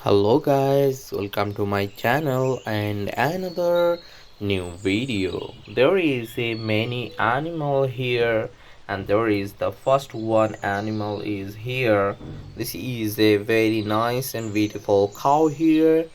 Hello guys, welcome to my channel and another new video. There is a many animal here and there is the first one animal is here. This is a very nice and beautiful cow here.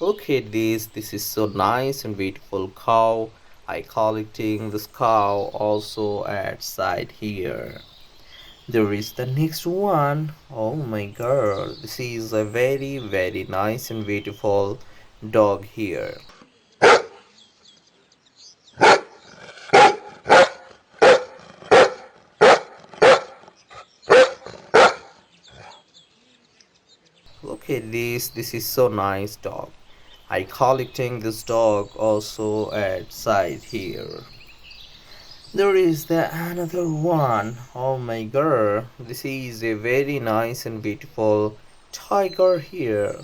Look at this is so nice and beautiful cow. I collecting this cow also at side here. There is the next one. Oh my god, this is a very nice and beautiful dog here. Look at this is so nice dog. I collecting this dog also at side here. There is the another one. Oh my god, this is a very nice and beautiful tiger here.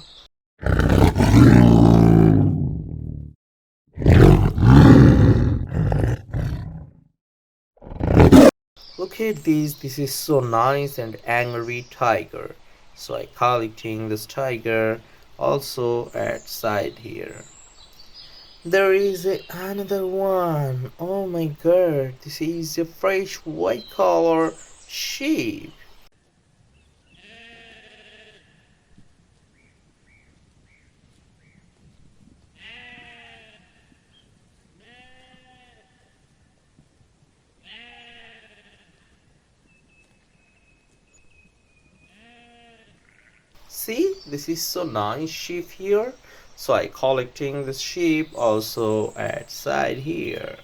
Look at this is so nice and angry tiger. So I collecting this tiger also at side here. There is another one. Oh my god, this is a fresh white color sheep. See, this is so nice sheep here. So I collecting this sheep also at side here.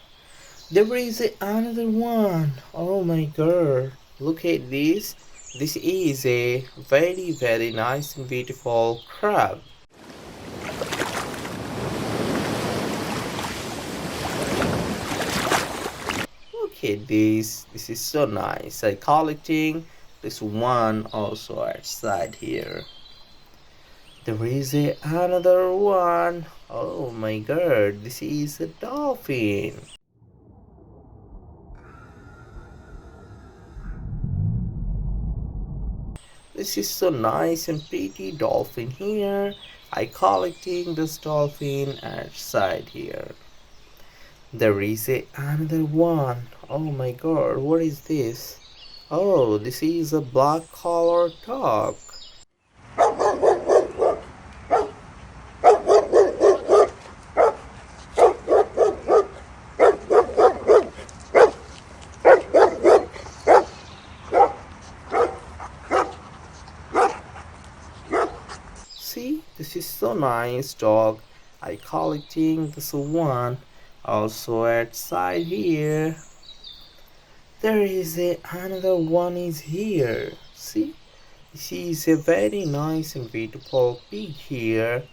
There is another one. Oh my god, look at this. This is a very nice and beautiful crab. Look at this. This is so nice. I collecting this one also outside here. There is another one. Oh my god, this is a dolphin. This is so nice and pretty dolphin here. I collecting this dolphin outside here. There is another one. Oh my god, what is this? Oh, this is a black color dog. See, this is so nice dog. I collecting this one. Also at side here. There is another one is here. See, this is a very nice and beautiful pig here.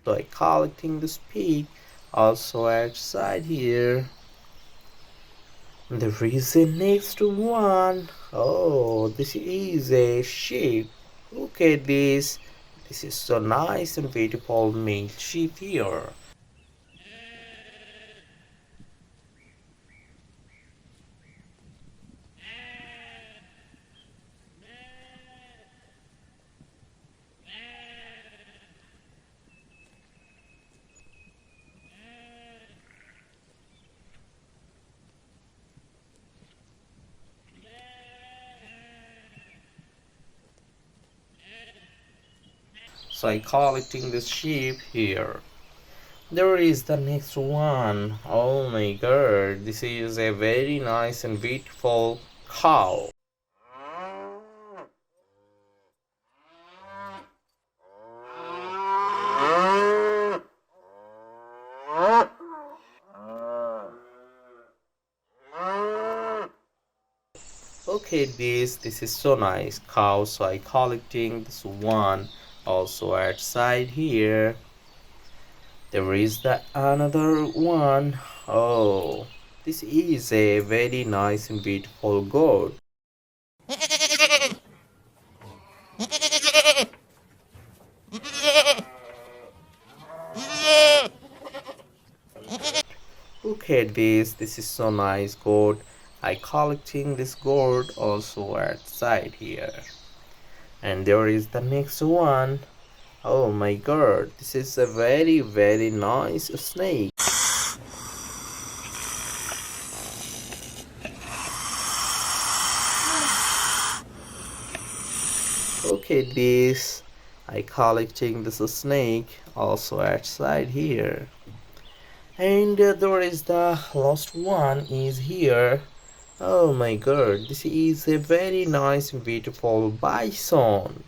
So I collecting this pig also outside here. There is a next one. Oh, this is a sheep. Look at this. This is so nice and beautiful male sheep here. So I collecting this sheep here. There is the next one. Oh my god, this is a very nice and beautiful cow. Okay, this is so nice cow. So I collecting this one also at side here. There is the another one. Oh, this is a very nice and beautiful goat. Look at this. This is so nice goat. I collecting this goat also at side here. And there is the next one. Oh my god, this is a very nice snake. Look at this. I collecting this snake also at side here. And there is the last one is here. Oh my god, this is a very nice and beautiful bison.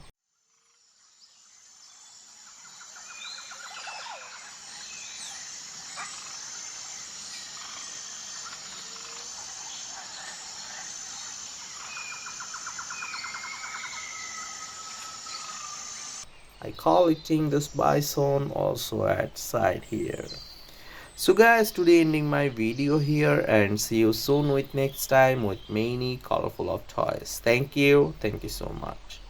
I collecting this bison also at side here. So guys, today ending my video here, and see you soon with next time with many colorful of toys. Thank you so much.